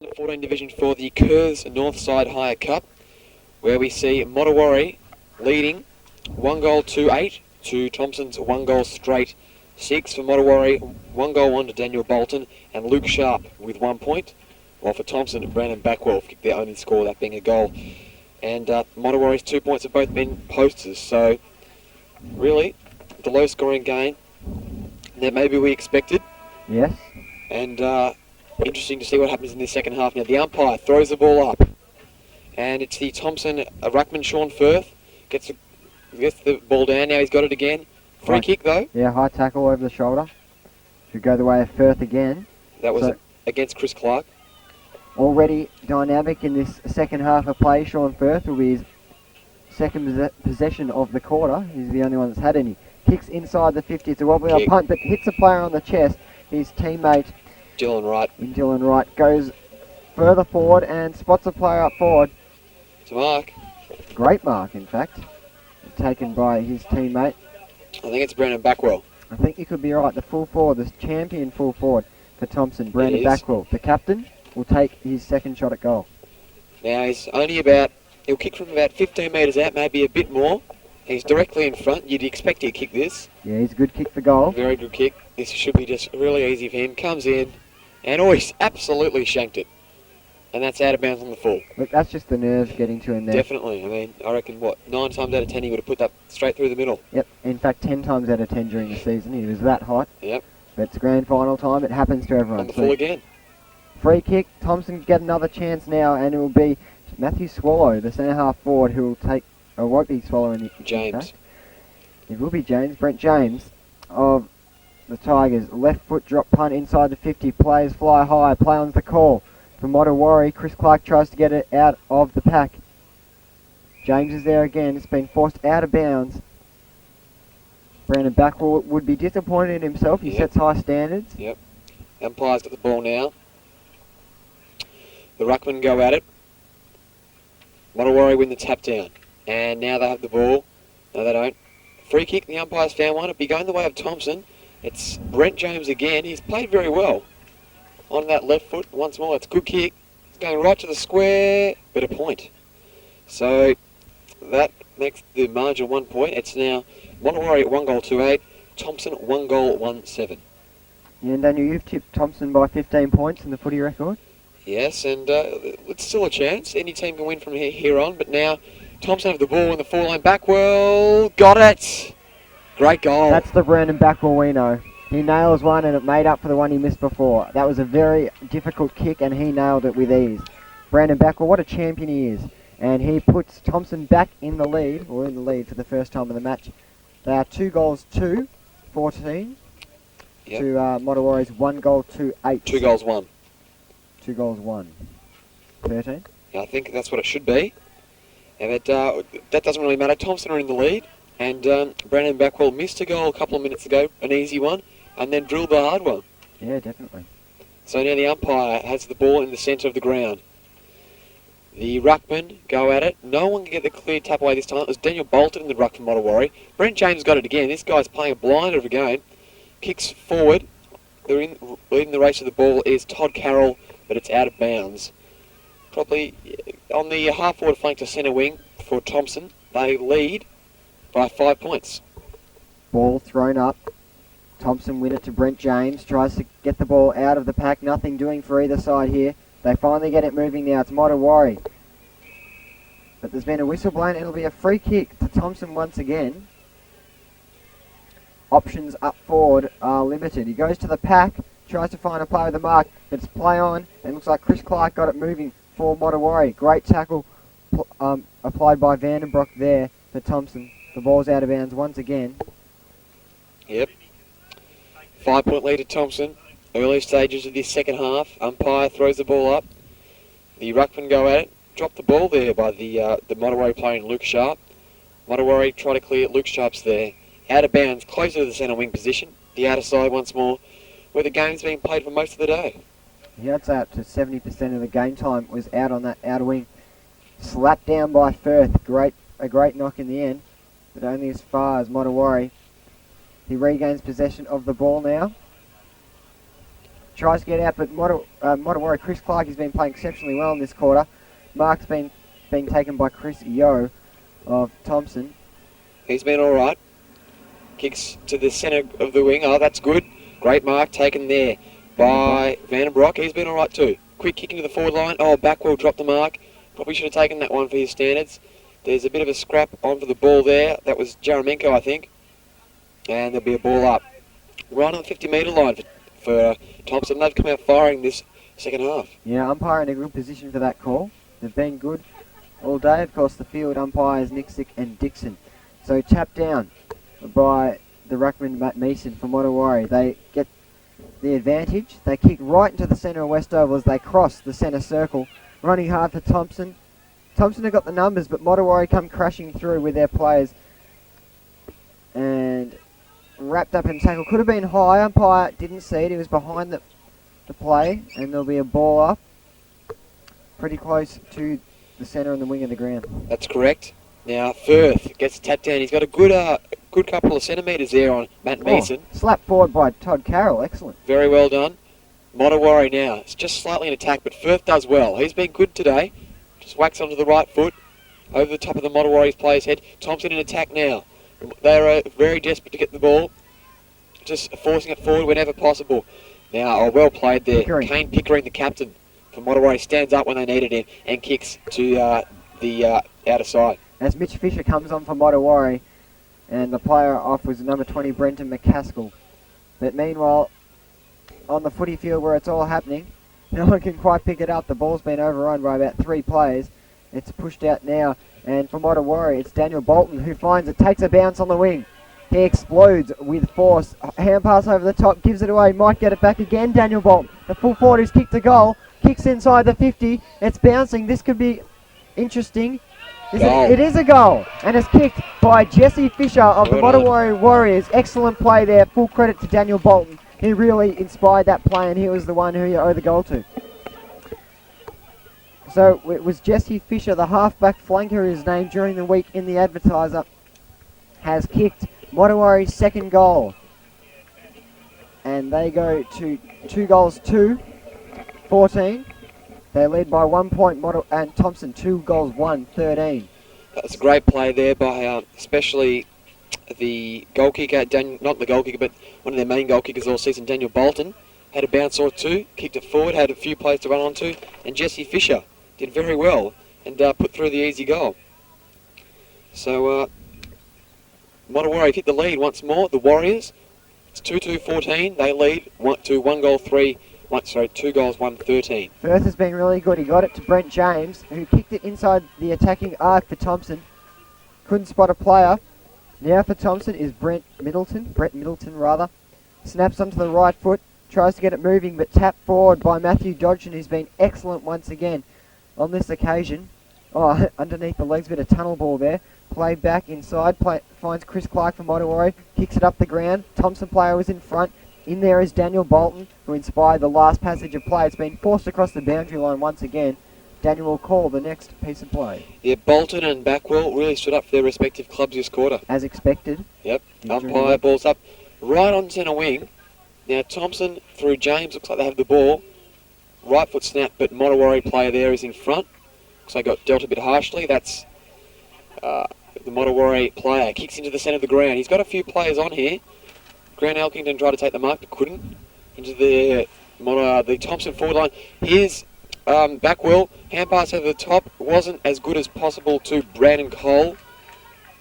U14 division for the Kerrs Northside Hire Cup, where we see Modewarre leading 1 goal 2-8 to Thomson's 1 goal straight 6 for Modewarre, 1 goal 1 to Daniel Bolton and Luke Sharp with 1 point, while for Thomson, Brandon Backwell kicked their only score, that being a goal. And Modewarre's 2 points have both been posters, so really the low scoring game that maybe we expected. Yes. And interesting to see what happens in the second half. Now the umpire throws the ball up, and it's the Thomson ruckman Sean Firth gets the ball down. Now he's got it again. Free kick though. Yeah, high tackle over the shoulder. Should go the way of Firth again. That was against Chris Clark. Already dynamic in this second half of play. Sean Firth will be his second possession of the quarter. He's the only one that's had any. Kicks inside the 50. It's a wobbly old punt, but hits a player on the chest. His teammate Dylan Wright goes further forward and spots a player up forward. It's a mark. Great mark, in fact. Taken by his teammate. I think it's Brandon Backwell. I think you could be right. The full forward, the champion full forward for Thomson, Brandon Backwell. The captain will take his second shot at goal. Now he's only he'll kick from about 15 metres out, maybe a bit more. He's directly in front. You'd expect he'd kick this. Yeah, he's a good kick for goal. Very good kick. This should be just really easy for him. Comes in, and he's absolutely shanked it. And that's out of bounds on the full. Look, that's just the nerves getting to him there. Definitely. I mean, I reckon, 9 times out of 10 he would have put that straight through the middle. Yep. In fact, 10 times out of 10 during the season. He was that hot. Yep. But it's grand final time. It happens to everyone. On the full again. Free kick. Thomson get another chance now, and it will be Matthew Swallow, the centre-half forward, who will take... Or won't be swallowing it. James. It will be James. Brent James of the Tigers. Left foot drop punt inside the 50. Players fly high. Play on the call for Modewarre. Chris Clark tries to get it out of the pack. James is there again. It's been forced out of bounds. Brandon Backwell would be disappointed in himself. He sets high standards. Yep. Umpire's got the ball now. The ruckmen go at it. Modewarre win the tap down. And now they have the ball. No, they don't. Free kick. The umpire's found one. It'll be going the way of Thomson. It's Brent James again. He's played very well on that left foot. Once more, it's a good kick. It's going right to the square, but a point. So that makes the margin 1 point. It's now Modewarre at 1 goal 2-8. Thomson 1 goal 1-7. Yeah, and Daniel, you've tipped Thomson by 15 points in the footy record. Yes, and it's still a chance. Any team can win from here on, but now Thomson have the ball in the full line. Backwell got it. Great goal. That's the Brandon Backwell we know. He nails one and it made up for the one he missed before. That was a very difficult kick and he nailed it with ease. Brandon Backwell, what a champion he is. And he puts Thomson back in the lead, or in the lead for the first time in the match. They are 2 goals 2-14 to Modewarre's 1 goal 2-8. 2 goals 1. 2 goals 1. 13? Yeah, I think that's what it should be. And that doesn't really matter. Thomson are in the lead. And Brandon Backwell missed a goal a couple of minutes ago, an easy one, and then drilled the hard one. Yeah, definitely. So now the umpire has the ball in the centre of the ground. The ruckmen go at it. No one can get the clear tap away this time. It was Daniel Bolton in the ruck from Modewarre. Brent James got it again. This guy's playing a blinder of a game. Kicks forward. Leading the race of the ball is Todd Carroll, but it's out of bounds. Probably on the half-forward flank to centre wing for Thomson. They lead by 5 points. Ball thrown up. Thomson win it to Brent James. Tries to get the ball out of the pack. Nothing doing for either side here. They finally get it moving now. It's Modewarre. But there's been a whistle blown. It'll be a free kick to Thomson once again. Options up forward are limited. He goes to the pack. Tries to find a play with the mark. But it's play on. And it looks like Chris Clark got it moving for Modewarre. Great tackle applied by Vandenbroek there for Thomson. The ball's out of bounds once again. Yep. 5 point lead to Thomson. Early stages of this second half. Umpire throws the ball up. The ruckmen go at it. Drop the ball there by the Modewarre player Luke Sharp. Modewarre try to clear it. Luke Sharp's there. Out of bounds, closer to the centre wing position. The outer side once more, where the game's being played for most of the day. Yeah, it's out to 70% of the game time was out on that outer wing. Slapped down by Firth. A great knock in the end, but only as far as Modewarre. He regains possession of the ball now. tries to get out, but Modewarre, Chris Clark has been playing exceptionally well in this quarter. Mark's been taken by Chris Yeo of Thomson. He's been all right. Kicks to the centre of the wing. Oh, that's good. Great mark taken there by Vandenbroek. He's been all right too. Quick kick into the forward line. Oh, Backwell dropped the mark. Probably should have taken that one for his standards. There's a bit of a scrap on for the ball there. That was Jaramenko, I think. And there'll be a ball up. Right on the 50-metre line for Thomson. They've come out firing this second half. Yeah, umpire in a good position for that call. They've been good all day. Of course, the field umpires, Nixick and Dixon. So tapped down by the ruckman Matt Meeson from Modewarre. They get the advantage. They kick right into the centre of Westover as they cross the centre circle. Running hard for Thomson. Thomson have got the numbers, but Modewarre come crashing through with their players. And wrapped up in tackle. Could have been high. Umpire didn't see it. He was behind the play. And there'll be a ball up. Pretty close to the centre and the wing of the ground. That's correct. Now Firth gets tapped down. He's got a good couple of centimetres there on Matt Meeson. Slapped forward by Todd Carroll. Excellent. Very well done. Modewarre now. It's just slightly in attack, but Firth does well. He's been good today. Just whacks onto the right foot. Over the top of the Modewarre player's head. Thomson in attack now. They're very desperate to get the ball. Just forcing it forward whenever possible. Now, well played there. Pickering. Kane Pickering, the captain for Modewarre, stands up when they needed him and kicks to the outer side. As Mitch Fisher comes on for Modewarre, and the player off was number 20, Brenton McCaskill. But meanwhile, on the footy field where it's all happening, no one can quite pick it up. The ball's been overrun by about 3 players. It's pushed out now, and for Modewarre, it's Daniel Bolton who finds it, takes a bounce on the wing. He explodes with force. Hand pass over the top, gives it away, might get it back again. Daniel Bolton, the full forward who's kicked the goal, kicks inside the 50. It's bouncing. This could be interesting. It is a goal, and it's kicked by Jesse Fisher of the Modewarre Warriors. Excellent play there. Full credit to Daniel Bolton. He really inspired that play, and he was the one who you owe the goal to. So it was Jesse Fisher, the halfback flanker, whose name during the week in the Advertiser has kicked Modewarre's second goal. And they go to 2-2, 14. They lead by 1 point, and Thomson 2 goals, 1-13. That's a great play there by especially the goal kicker, not the goal kicker, but one of their main goal kickers all season, Daniel Bolton. Had a bounce or two, kicked it forward, had a few plays to run onto, and Jesse Fisher did very well and put through the easy goal. So Modewarre hit the lead once more. The Warriors, it's 2-2-14. They lead 2 goals, 1-13. Firth has been really good. He got it to Brent James, who kicked it inside the attacking arc for Thomson. Couldn't spot a player. Now for Thomson is Brett Middleton. Snaps onto the right foot, tries to get it moving, but tapped forward by Matthew Dodgson, who's been excellent once again on this occasion. Oh, underneath the legs, bit of tunnel ball there. Play back inside, finds Chris Clark from Modewarre, kicks it up the ground. Thomson player was in front. In there is Daniel Bolton, who inspired the last passage of play. It's been forced across the boundary line once again. Daniel will call the next piece of play. Yeah, Bolton and Backwell really stood up for their respective clubs this quarter. As expected. Yep, umpire, ball's up. Right on centre wing. Now Thomson through James, looks like they have the ball. Right foot snap, but Modewarre player there is in front. Looks like got dealt a bit harshly. That's the Modewarre player. Kicks into the centre of the ground. He's got a few players on here. Grant Elkington tried to take the mark, but couldn't. Into the Thomson forward line. Here's Backwell. Hand pass over the top. Wasn't as good as possible to Brandon Cole.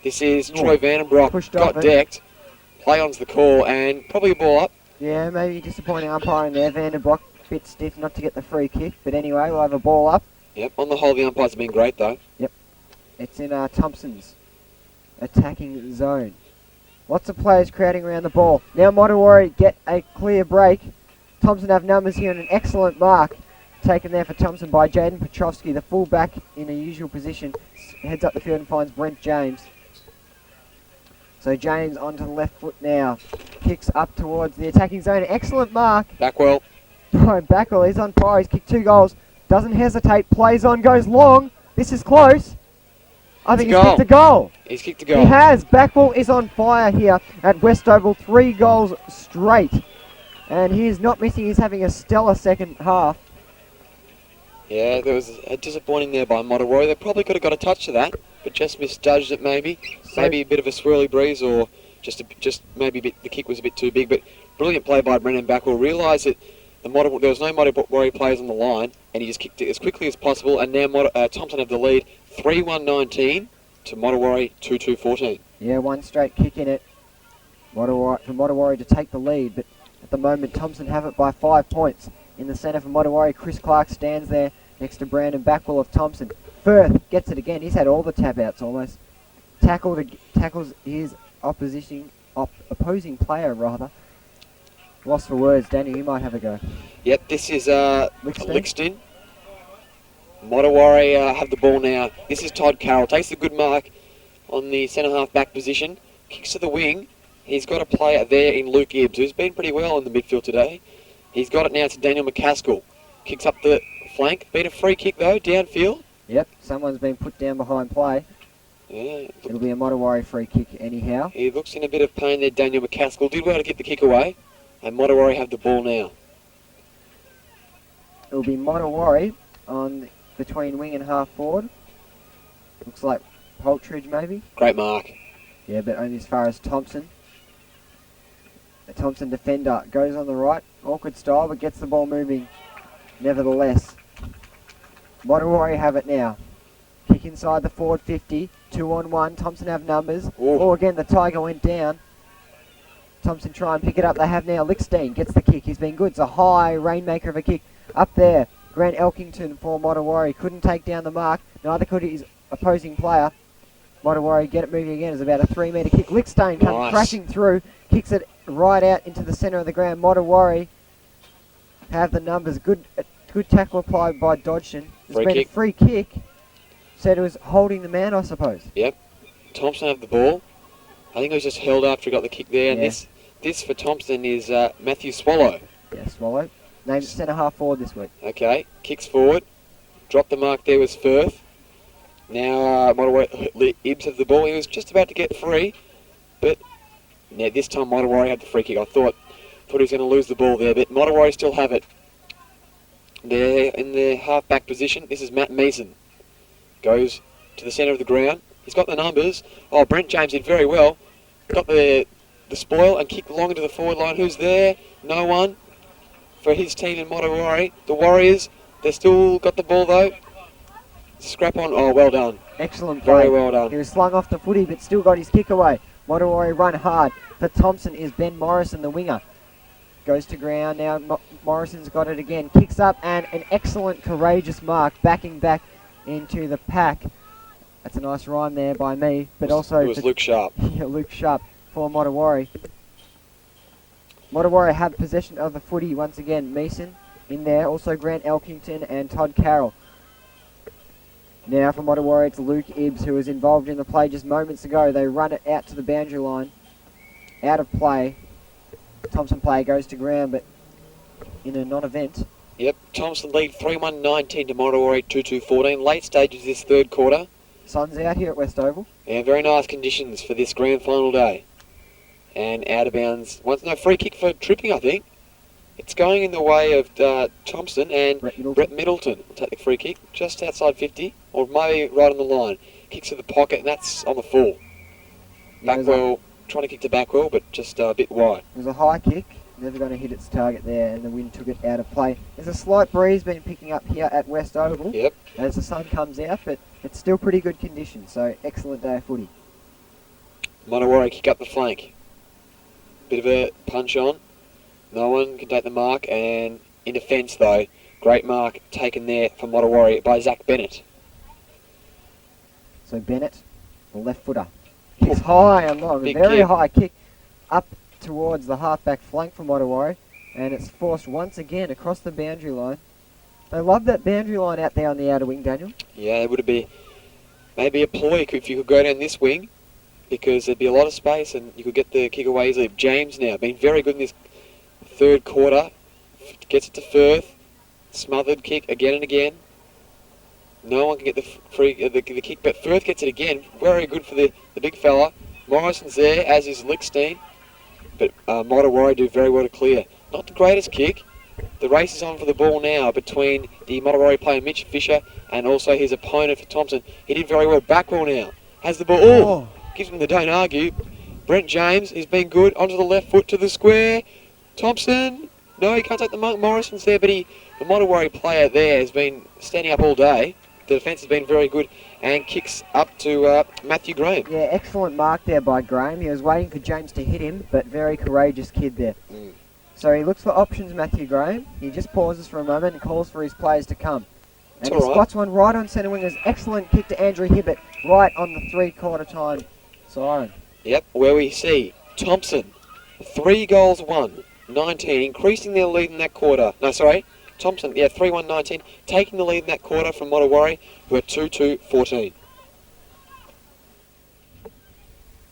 This is Troy Vandenbroek. Got decked. Play on's the call, and probably a ball up. Yeah, maybe disappointing umpiring there. Vandenbroek a bit stiff not to get the free kick. But anyway, we'll have a ball up. Yep, on the whole, the umpires have been great, though. Yep. It's in Thomson's attacking zone. Lots of players crowding around the ball. Now Modewarre get a clear break. Thomson have numbers here and an excellent mark taken there for Thomson by Jaden Petrovsky, the full-back in a usual position. Heads up the field and finds Brent James. So James onto the left foot now. Kicks up towards the attacking zone. Excellent mark. Backwell. Backwell, he's on fire. He's kicked 2 goals. Doesn't hesitate. Plays on, goes long. This is close. I think he's kicked a goal. He's kicked a goal. He has. Backwell is on fire here at Westoval. 3 goals straight. And he is not missing. He's having a stellar second half. Yeah, there was a disappointing there by Modewarre. They probably could have got a touch of that, but just misjudged it maybe. So- Maybe a bit of a swirly breeze, or just maybe the kick was a bit too big. But brilliant play by Brendan Backwell. Realised that there was no Modewarre players on the line, and he just kicked it as quickly as possible. And now Thomson have the lead, 3-1-19 to Modewarre 2-2-14. Yeah, one straight kick in it. For Modewarre to take the lead, but at the moment Thomson have it by 5 points. In the centre for Modewarre, Chris Clark stands there next to Brandon Backwell of Thomson. Firth gets it again. He's had all the tap outs almost. Tackles his opposing player rather. Lost for words. Daniel, you might have a go. Yep, this is Lixton. Lixton. Modewarre have the ball now. This is Todd Carroll. Takes a good mark on the centre half back position. Kicks to the wing. He's got a player there in Luke Ibbs, who's been pretty well in the midfield today. He's got it now to Daniel McCaskill. Kicks up the flank. Been a free kick though, downfield. Yep, someone's been put down behind play. Yeah. It'll be a Modewarre free kick anyhow. He looks in a bit of pain there, Daniel McCaskill. Did well to get the kick away. And Modewarre have the ball now. It'll be Modewarre on between wing and half forward. Looks like Poltridge maybe. Great mark. Yeah, but only as far as Thomson. The Thomson defender goes on the right. Awkward style, but gets the ball moving nevertheless. Modewarre have it now. Kick inside the forward 50. 2-on-1. Thomson have numbers. Ooh. Oh, again, the Tiger went down. Thomson try and pick it up. They have now. Lickstein gets the kick. He's been good. It's a high rainmaker of a kick. Up there, Grant Elkington for Modewarre. Couldn't take down the mark. Neither could his opposing player. Modewarre get it moving again. It's about a 3-metre kick. Lickstein comes Nice. crashing through. Kicks it right out into the centre of the ground. Modewarre have the numbers. Good tackle applied by Dodgson. It's Free been kick. a free kick. Said it was holding the man, I suppose. Yep. Thomson have the ball. I think it was just held after he got the kick there. And Yeah. this for Thomson is Matthew Swallow. Yeah, Swallow. Named centre half forward this week. Okay. Kicks forward. Dropped the mark there was Firth. Now Modewarre Ibbs have the ball. He was just about to get free. But now this time Modewarre had the free kick. I thought he was going to lose the ball there. But Modewarre still have it. They're in the half-back position. This is Matt Mason. Goes to the centre of the ground. He's got the numbers. Oh, Brent James did very well. Got the spoil and kicked long into the forward line. Who's there? No one for his team in Modewarre. The Warriors, they still got the ball though. Scrap on. Oh, well done. Excellent play. Very well done. He was slung off the footy but still got his kick away. Modewarre run hard. For Thomson is Ben Morrison, the winger. Goes to ground now. Morrison's got it again. Kicks up and an excellent, courageous mark. Backing back into the pack. That's a nice rhyme there by me. But also It was Luke Sharp. yeah, Luke Sharp for Modewarre. Modewarre have possession of the footy once again. Mason in there. Also Grant Elkington and Todd Carroll. Now for Modewarre, it's Luke Ibbs who was involved in the play just moments ago. They run it out to the boundary line. Out of play. Thomson player goes to ground, but in a non-event. Yep, Thomson lead 3-1-19 to Modewarre 2-2-14. Late stages of this third quarter. Sun's out here at West Oval. Yeah, very nice conditions for this grand final day. And out of bounds. No, free kick for tripping, I think. It's going in the way of Thomson and Brett Middleton will take the free kick just outside 50, or maybe right on the line. Kicks to the pocket, and that's on the full. Backwell trying to kick to Backwell, but just a bit wide. It was a high kick. Never going to hit its target there, and the wind took it out of play. There's a slight breeze been picking up here at West Oval. Yep. As the sun comes out, but it's still pretty good conditions, so excellent day of footy. Modewarre kick up the flank. Bit of a punch on. No one can take the mark, and in defence though, great mark taken there for Modewarre by Zach Bennett. So Bennett, the left footer, kicks high and long, a Big very kick. high kick up towards the half-back flank for Modewarre, and it's forced once again across the boundary line. They love that boundary line out there on the outer wing, Daniel. Yeah, it would be maybe a ploy if you could go down this wing, because there'd be a lot of space and you could get the kick away easily. James now, been very good in this third quarter, gets it to Firth, smothered kick again and again. No one can get the kick, but Firth gets it again. Very good for the big fella. Morrison's there, as is Lickstein, but Modewarre do very well to clear. Not the greatest kick. The race is on for the ball now between the Modewarre player Mitch Fisher and also his opponent for Thomson. He did very well. Backwell now. Has the ball. Oh! Gives him the don't argue. Brent James, he's been good. Onto the left foot to the square. Thomson. No, he can't take the Monk Morrison's there, but the Modewarre player there has been standing up all day. The defence has been very good and kicks up to Matthew Graham. Yeah, excellent mark there by Graham. He was waiting for James to hit him, but very courageous kid there. So he looks for options, Matthew Graham. He just pauses for a moment and calls for his players to come. And he spots one right on centre wingers. Excellent kick to Andrew Hibbert, right on the 3/4 time siren. Yep, where we see Thomson, 3 goals won, 19, increasing their lead in that quarter. No, sorry, Thomson, 3-1-19, taking the lead in that quarter from Modewarre, who are 2-2-14.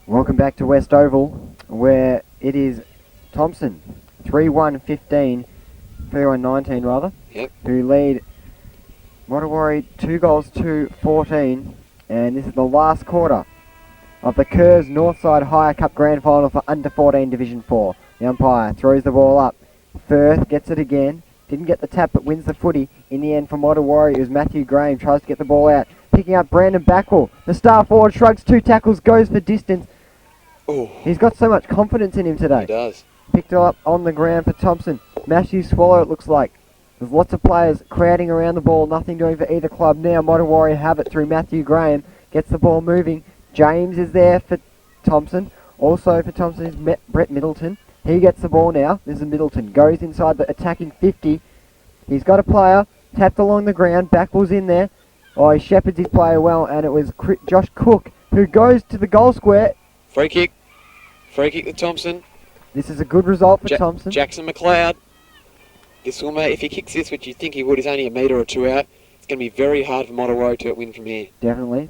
Welcome back to West Oval, where it is Thomson, 3-1-15, 3-1-19 rather, who lead Modewarre 2 goals to 14, and this is the last quarter of the Kerrs Northside Higher Cup Grand Final for Under 14 Division 4. The umpire throws the ball up. Firth gets it again. Didn't get the tap but wins the footy. In the end for Modewarre, it was Matthew Graham. Tries to get the ball out. Picking up Brandon Backwell. The star forward shrugs 2 tackles, goes for distance. Ooh. He's got so much confidence in him today. He does. Picked it up on the ground for Thomson. Matthew Swallow, it looks like. There's lots of players crowding around the ball. Nothing doing for either club now. Modewarre have it through Matthew Graham. Gets the ball moving. James is there for Thomson. Also for Thomson is Brett Middleton. He gets the ball now. This is Middleton. Goes inside the attacking 50. He's got a player. Tapped along the ground. Backwell's in there. Oh, he shepherds his player well. And it was Josh Cook who goes to the goal square. Free kick. Free kick to Thomson. This is a good result for Thomson. Jackson McLeod. This will make, if he kicks this, which you think he would, he's only a metre or 2 out. It's going to be very hard for Modewarre to win from here. Definitely.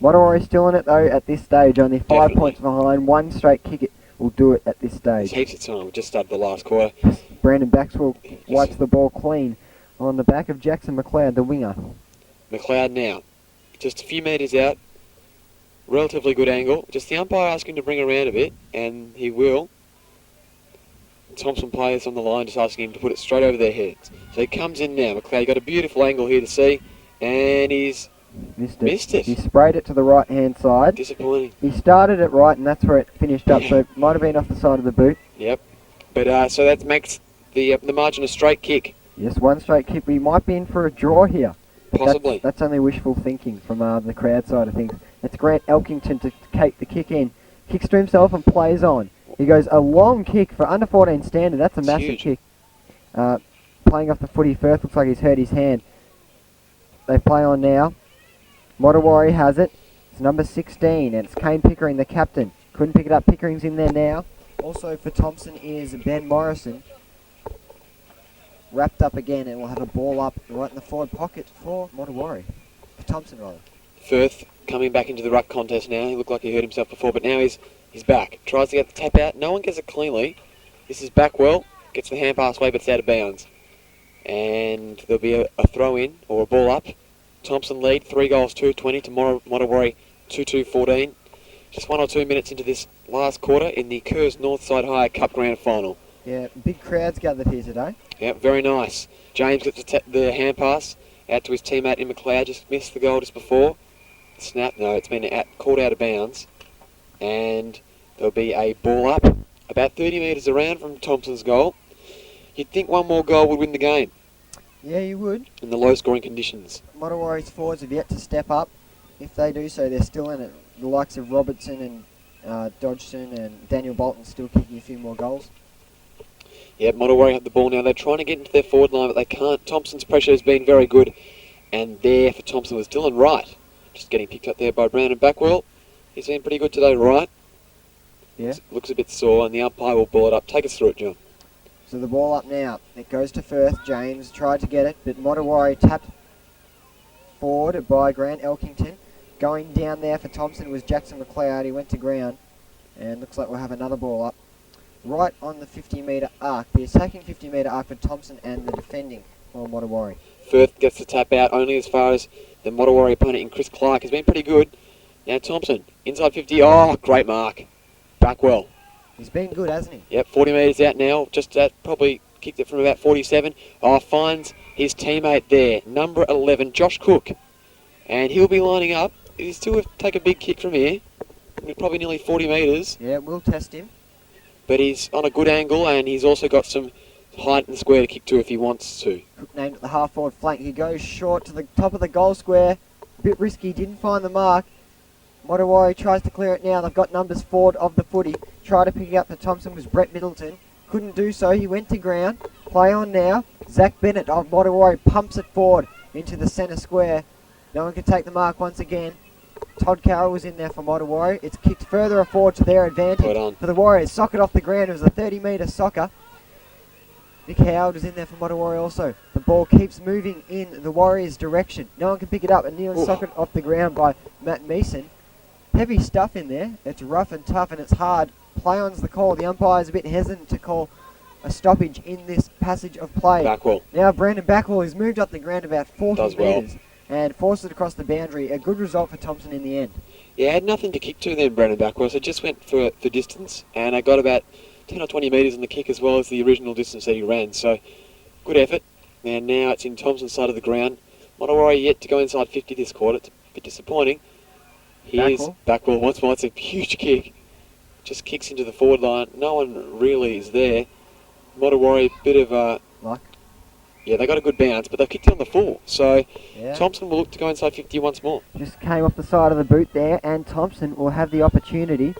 Modewarre still in it though at this stage, only 5 points behind. One straight kick it will do it at this stage. There's heaps of time. We just started the last quarter. Brandon Baxwell wipes the ball clean on the back of Jackson McLeod, the winger. McLeod now, just a few metres out. Relatively good angle. Just the umpire asking him to bring around a bit, and he will. Thomson players on the line just asking him to put it straight over their heads. So he comes in now. McLeod got a beautiful angle here to see, and he's missed it. He sprayed it to the right hand side. Disappointing. He started it right, and that's where it finished up. So it might have been off the side of the boot. Yep. But so that makes the margin a straight kick. Yes, one straight kick. We might be in for a draw here. Possibly. That's only wishful thinking from the crowd side of things. It's Grant Elkington to take the kick in. Kicks to himself and plays on. He goes a long kick for under 14 standard. That's a massive kick. Playing off the footy. Firth looks like he's hurt his hand. They play on now. Modewarre has it. It's number 16, and it's Kane Pickering, the captain. Couldn't pick it up. Pickering's in there now. Also for Thomson is Ben Morrison. Wrapped up again, and we'll have a ball up right in the forward pocket for Modewarre. For Thomson, rather. Firth coming back into the ruck contest now. He looked like he hurt himself before, but now he's back. Tries to get the tap out. No one gets it cleanly. This is Backwell. Gets the hand pass away, but it's out of bounds. And there'll be a throw in, or a ball up. Thomson lead, 3 goals, 2-20 to Modewarre, 2-2-14. Just 1 or 2 minutes into this last quarter in the Kerrs Northside Higher Cup Grand Final. Yeah, big crowds gathered here today. Yeah, very nice. James gets the hand pass out to his teammate in McLeod. Just missed the goal just before. Snap, no, it's been called out of bounds. And there'll be a ball up about 30 metres around from Thomson's goal. You'd think one more goal would win the game. Yeah, you would. In the low scoring conditions. Modewarre's forwards have yet to step up. If they do so, they're still in it. The likes of Robertson and Dodgson and Daniel Bolton still kicking a few more goals. Yeah, Modewarre have the ball now. They're trying to get into their forward line, but they can't. Thomson's pressure has been very good. And there for Thomson was Dylan Wright. Just getting picked up there by Brandon Backwell. He's been pretty good today, Wright. Yeah. Looks a bit sore, and the umpire will ball it up. Take us through it, John. So the ball up now. It goes to Firth. James tried to get it, but Modewarre tapped forward by Grant Elkington. Going down there for Thomson was Jackson McLeod. He went to ground. And looks like we'll have another ball up. Right on the 50-metre arc. The attacking 50-metre arc for Thomson and the defending for Modewarre. Firth gets the tap out only as far as the Modewarre opponent in Chris Clark has been pretty good. Now Thomson, inside 50. Oh, great mark. Backwell. He's been good, hasn't he? Yep, 40 metres out now. Just at probably kicked it from about 47. Finds his teammate there, number 11, Josh Cook. And he'll be lining up. He'll still take a big kick from here. Probably nearly 40 metres. Yeah, we'll test him. But he's on a good angle, and he's also got some height in the square to kick to if he wants to. Cook named at the half-forward flank. He goes short to the top of the goal square. A bit risky, didn't find the mark. Modewarre tries to clear it now. They've got numbers forward of the footy. Tried to pick it up for Thomson was Brett Middleton. Couldn't do so. He went to ground. Play on now. Zach Bennett of Modewarre pumps it forward into the centre square. No one can take the mark once again. Todd Carroll was in there for Modewarre. It's kicked further forward to their advantage for the Warriors. Sock it off the ground. It was a 30-metre soccer. Nick Howard was in there for Modewarre also. The ball keeps moving in the Warriors' direction. No one can pick it up and nearly sock it off the ground by Matt Meeson. Heavy stuff in there. It's rough and tough and it's hard. Play on's the call. The umpire's a bit hesitant to call a stoppage in this passage of play. Backwell. Now Brandon Backwell has moved up the ground about 40 metres. Well. And forced it across the boundary. A good result for Thomson in the end. Yeah, had nothing to kick to then, Brandon Backwell, so just went for distance, and I got about 10 or 20 metres in the kick as well as the original distance that he ran, so good effort. And now it's in Thomson's side of the ground. Modewarre yet to go inside 50 this quarter. It's a bit disappointing. Here's Backwell once more. It's a huge kick. Just kicks into the forward line. No one really is there. Modewarre, bit of luck. Yeah, they got a good bounce, but they've kicked it on the full. So yeah. Thomson will look to go inside 50 once more. Just came off the side of the boot there, and Thomson will have the opportunity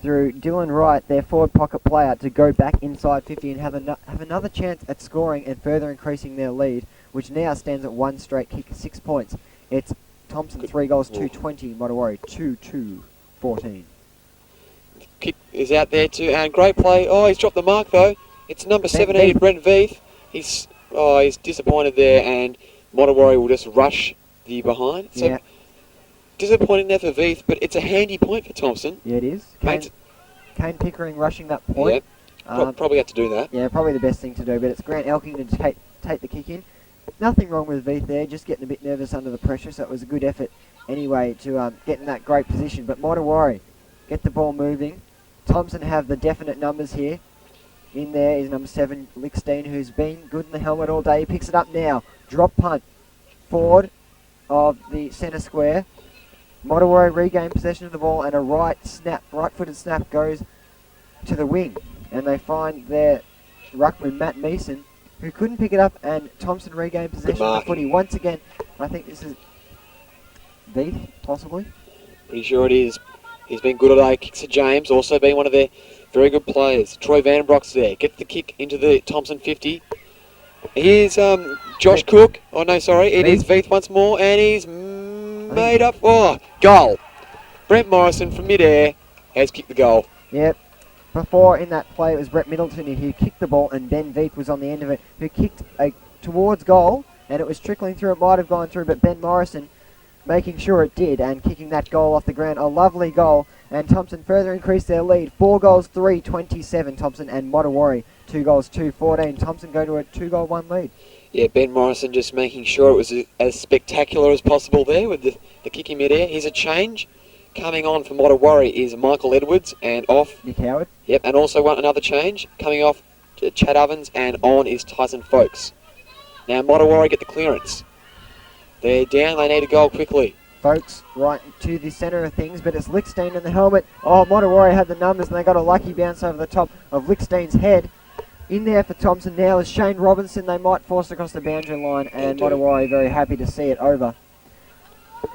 through Dylan Wright, their forward pocket player, to go back inside 50 and have another chance at scoring and further increasing their lead, which now stands at one straight kick, 6 points. It's Thomson 3 goals, 2-20, Modewarre 2-14. Kick is out there too, and great play. Oh, he's dropped the mark though. It's number 17, Brent Veith. He's disappointed there, and Modewarre will just rush the behind. So yeah. Disappointing there for Veith, but it's a handy point for Thomson. Yeah, it is. Kane Pickering rushing that point. Yeah, probably had to do that. Yeah, probably the best thing to do, but it's Grant Elkington to take the kick in. Nothing wrong with Veith there, just getting a bit nervous under the pressure, so it was a good effort anyway to get in that great position. But Modewarre get the ball moving. Thomson have the definite numbers here. In there is number 7, Lickstein, who's been good in the helmet all day. He picks it up now. Drop punt forward of the centre square. Modewarre regain possession of the ball, and a right-footed snap goes to the wing. And they find their ruckman, Matt Meeson, who couldn't pick it up, and Thomson regained possession of the footy. Once again, I think this is Veith, possibly. Pretty sure it is. He's been good all day. Kicks to James, also been one of their very good players. Troy Vandenbroek's there. Gets the kick into the Thomson 50. Here's Josh Cook. Oh, no, sorry. It is Veith once more, and he's made up. Oh, goal. Brent Morrison from mid-air has kicked the goal. Yep. Before in that play, it was Brett Middleton who kicked the ball, and Ben Veith was on the end of it, who kicked towards goal, and it was trickling through. It might have gone through, but Ben Morrison making sure it did and kicking that goal off the ground. A lovely goal, and Thomson further increased their lead. 4 goals, 3-27, Thomson, and Modewarre 2 goals, 2-14. Thomson go to a 2-1 lead. Yeah, Ben Morrison just making sure it was as spectacular as possible there with the kick in mid-air. Here's a change. Coming on for Modewarre is Michael Edwards, and off Nick Howard. Yep, and also another change. Coming off to Chad Ovens, and on is Tyson Folkes. Now Modewarre get the clearance. They're down, they need a goal quickly. Folkes right to the centre of things, but it's Lickstein in the helmet. Oh, Modewarre had the numbers, and they got a lucky bounce over the top of Lickstein's head. In there for Thomson now is Shane Robinson. They might force across the boundary line, and Modewarre very happy to see it over.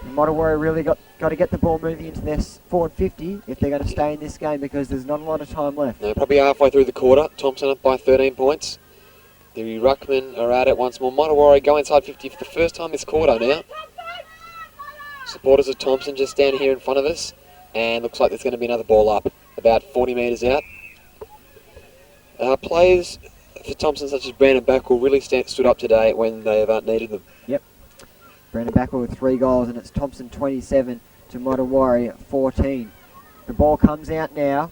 And Modewarre really got to get the ball moving into their forward 50 if they're going to stay in this game, because there's not a lot of time left. No, probably halfway through the quarter. Thomson up by 13 points. The Ruckmen are at it once more. Modewarre go inside 50 for the first time this quarter now. Supporters of Thomson just down here in front of us, and looks like there's going to be another ball up, about 40 metres out. Players for Thomson such as Brandon Backwell really stood up today when they have needed them. Yep. Brandon Backwell with 3 goals, and it's Thomson 27 to Modewarre 14. The ball comes out now.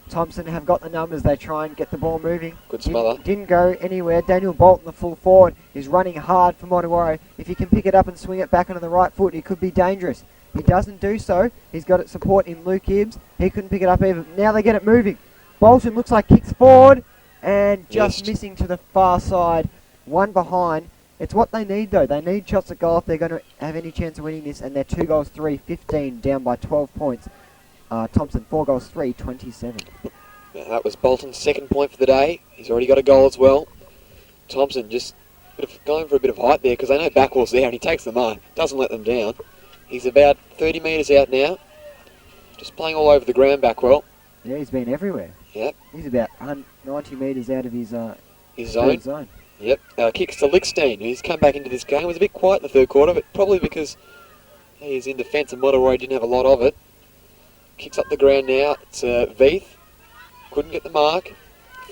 Thomson have got the numbers. They try and get the ball moving. Good smother. Didn't go anywhere. Daniel Bolton, the full forward, is running hard for Modewarre. If he can pick it up and swing it back onto the right foot, he could be dangerous. He doesn't do so. He's got it support in Luke Gibbs. He couldn't pick it up either. Now they get it moving. Bolton looks like kicks forward. and just Missed. missing to the far side. One behind. It's what they need, though. They need shots at goal if they're going to have any chance of winning this, and they're 2 goals 3, 15, down by 12 points. Thomson, 4 goals 3, 27. Yeah, that was Bolton's second point for the day. He's already got a goal as well. Thomson just going for a bit of height there because they know Backwell's there and he takes them on. Doesn't let them down. He's about 30 metres out now. Just playing all over the ground, Backwell. Yeah, he's been everywhere. Yep. He's about 90 metres out of his zone. Yep. Kicks to Lickstein, who's come back into this game. Was a bit quiet in the third quarter, but probably because he's in defence and Modewarre didn't have a lot of it. Kicks up the ground now. It's Veith. Couldn't get the mark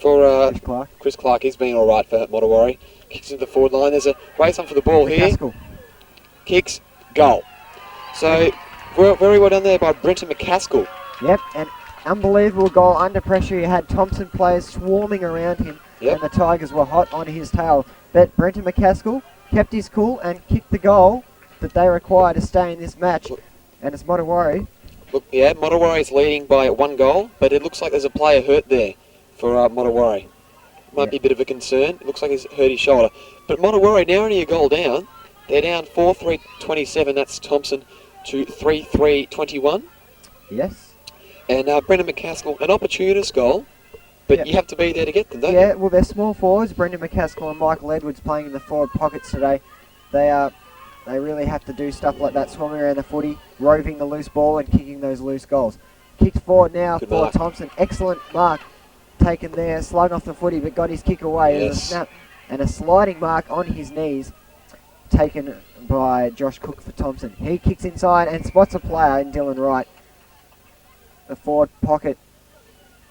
for Chris Clark. He's been all right for Modewarre. Kicks into the forward line. There's a race on for the ball here. Kicks, goal. So, very well done there by Brenton McCaskill. Yep, and unbelievable goal under pressure. You had Thomson players swarming around him, and the Tigers were hot on his tail. But Brenton McCaskill kept his cool and kicked the goal that they require to stay in this match. And it's Modewarre. Look, yeah, Modewarre is leading by 1 goal, but it looks like there's a player hurt there for Modewarre. Might be a bit of a concern. It looks like he's hurt his shoulder. But Modewarre now only a goal down. They're down 4-3-27. That's Thomson to 3-3-21. Yes. And Brendan McCaskill, an opportunist goal, but you have to be there to get them, don't you? Yeah, well, they're small forwards. Brendan McCaskill and Michael Edwards playing in the forward pockets today. They really have to do stuff like that, swarming around the footy, roving the loose ball and kicking those loose goals. Kicked forward now for Thomson. Excellent mark taken there, slung off the footy, but got his kick away. There's a snap and a sliding mark on his knees taken by Josh Cook for Thomson. He kicks inside and spots a player in Dylan Wright. The forward pocket,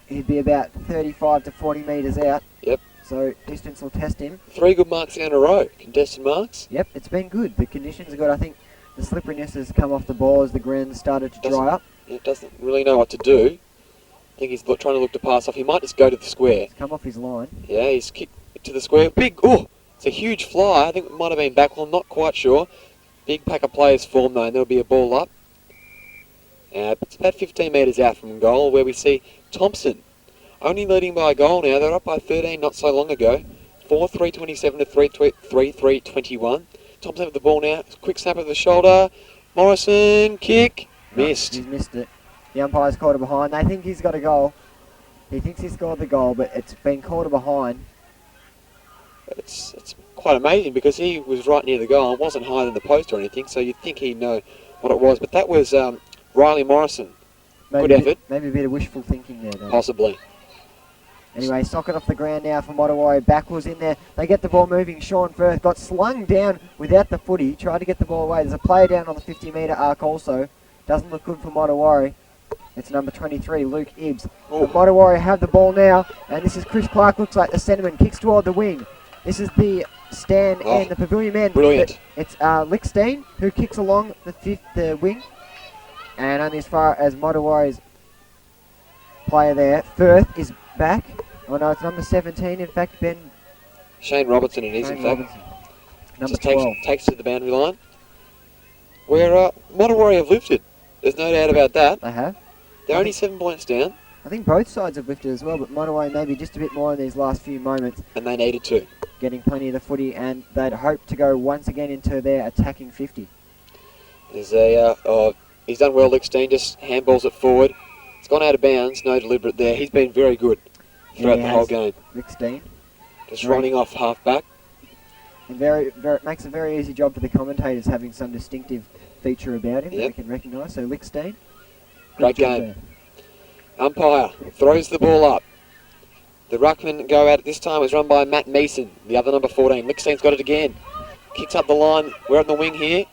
he'd be about 35 to 40 metres out. Yep. So distance will test him. 3 good marks in a row, contested marks. Yep, it's been good. The conditions are good. I think the slipperiness has come off the ball as the ground started to dry up. It doesn't really know what to do. I think he's trying to look to pass off. He might just go to the square. It's come off his line. Yeah, he's kicked to the square. It's a huge fly. I think it might have been Backwell, I'm not quite sure. Big pack of players formed though, and there'll be a ball up. It's about 15 metres out from goal, where we see Thomson only leading by a goal now. They're up by 13 not so long ago. 4-3-27 to 3-3-21. Thomson have the ball now. Quick snap of the shoulder. Morrison, kick. Missed. He's missed it. The umpire's called it behind. They think he's got a goal. He thinks he scored the goal, but it's been called behind. It's quite amazing because he was right near the goal and wasn't higher than the post or anything, so you'd think he'd know what it was. But that was Riley Morrison. Good effort. Maybe a bit of wishful thinking there, though. Possibly. Anyway, socket off the ground now for Modewarre. Backwards in there. They get the ball moving. Sean Firth got slung down without the footy. Tried to get the ball away. There's a player down on the 50-metre arc also. Doesn't look good for Modewarre. It's number 23, Luke Ibbs. Modewarre have the ball now, and this is Chris Clark. Looks like the centreman. Kicks toward the wing. This is the stand and the pavilion man. Brilliant. It's Lickstein who kicks along the wing. And only as far as Modewarre's player there. Firth is back. Oh no, it's number 17. In fact, Shane Robertson it is, in fact. Robertson. Number 12. Takes to the boundary line. Where Modewarre have lifted. There's no doubt about that. They have. They're only 7 points down. I think both sides have lifted as well, but Modewarre maybe just a bit more in these last few moments. And they needed to. Getting plenty of the footy, and they'd hope to go once again into their attacking 50. There's he's done well, Lickstein, just handballs it forward. It's gone out of bounds, no deliberate there. He's been very good throughout the whole game. Lickstein. Just running off half back. And makes a very easy job for the commentators having some distinctive feature about him that we can recognise. So Lickstein. Great game. There. Umpire throws the ball up. The ruckman go out at this time. It's run by Matt Mason, the other number 14. Lickstein's got it again. Kicks up the line. We're on the wing here.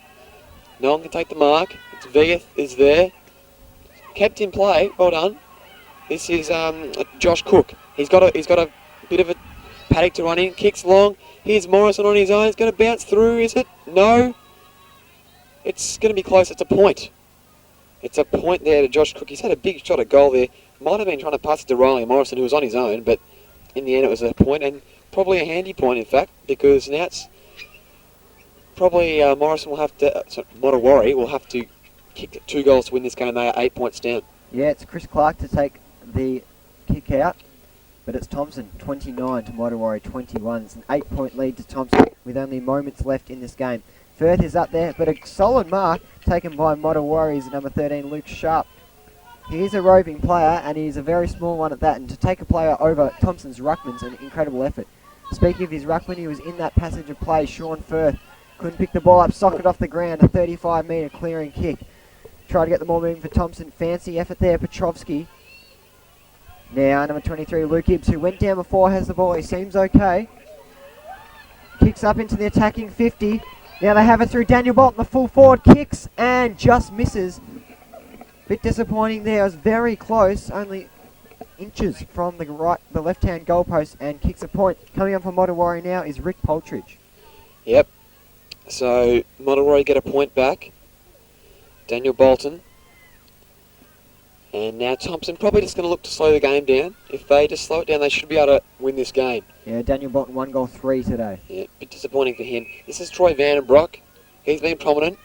No one can take the mark. It's Vieth is there. Kept in play. Well done. This is Josh Cook. He's got a bit of a paddock to run in. Kicks long. Here's Morrison on his own. It's going to bounce through. Is it? No. It's going to be close. It's a point. It's a point there to Josh Cook. He's had a big shot at goal there. Might have been trying to pass it to Riley Morrison, who was on his own, but in the end it was a point, and probably a handy point, in fact, because now it's probably Modewarre will have to kick 2 goals to win this game. They are 8 points down. Yeah, it's Chris Clark to take the kick out. But it's Thomson 29 to Modewarre 21. It's an 8-point lead to Thomson with only moments left in this game. Firth is up there, but a solid mark taken by Modewarre's number 13, Luke Sharp. He is a roving player, and he's a very small one at that, and to take a player over Thomson's ruckman's an incredible effort. Speaking of his ruckman, he was in that passage of play. Sean Firth couldn't pick the ball up, socket off the ground, a 35-metre clearing kick. Tried to get the ball moving for Thomson. Fancy effort there, Petrovsky. Now, number 23, Luke Gibbs, who went down before, has the ball. He seems okay. Kicks up into the attacking 50. Now they have it through Daniel Bolton, the full forward, kicks and just misses. Bit disappointing there. It was very close, only inches from the left-hand goalpost, and kicks a point. Coming up for Modewarre now is Rick Poltridge. Yep. So Modewarre get a point back. Daniel Bolton. And now Thomson probably just going to look to slow the game down. If they just slow it down, they should be able to win this game. Yeah, Daniel Bolton 1 goal 3 today. Yeah, bit disappointing for him. This is Troy Vandenbroek. He's been prominent.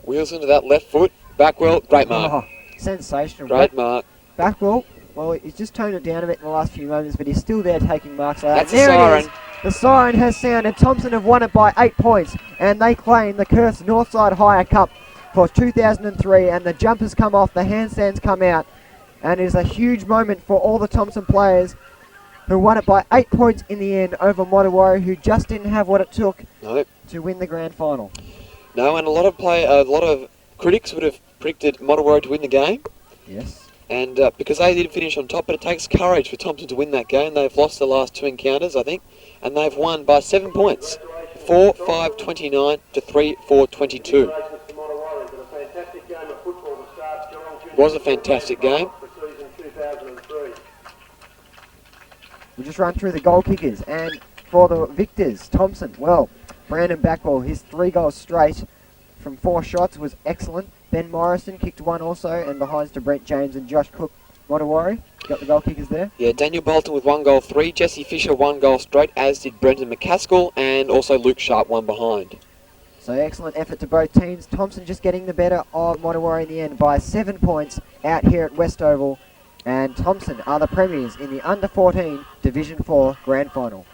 Wheels into that left foot. Backwell, great mark. Oh, sensational. Great mark. Backwell, well, he's just toned it down a bit in the last few moments, but he's still there taking marks. That's the there siren. it is. The siren has sounded. Thomson have won it by 8 points, and they claim the cursed Northside Hire Cup for 2003, and the jumpers come off, the handstands come out, and it is a huge moment for all the Thomson players who won it by 8 points in the end over Modewarre, who just didn't have what it took to win the grand final. No, and a lot of critics would have predicted Modewarre to win the game. Yes. And because they did finish on top, but it takes courage for Thomson to win that game. They've lost the last 2 encounters, I think, and they've won by 7 points. 4-5-29 to 3-4-22. It was a fantastic game. We'll just run through the goal kickers, and for the victors, Thomson, well, Brandon Backwell, his 3 goals straight from 4 shots was excellent. Ben Morrison kicked 1 also, and behinds to Brent James and Josh Cook. Modewarre, got the goal kickers there. Yeah, Daniel Bolton with 1 goal 3, Jesse Fisher 1 goal straight, as did Brendan McCaskill, and also Luke Sharp 1 behind. So excellent effort to both teams. Thomson just getting the better of Modewarre in the end by 7 points out here at Westoval, and Thomson are the premiers in the under-14 Division 4 Grand Final.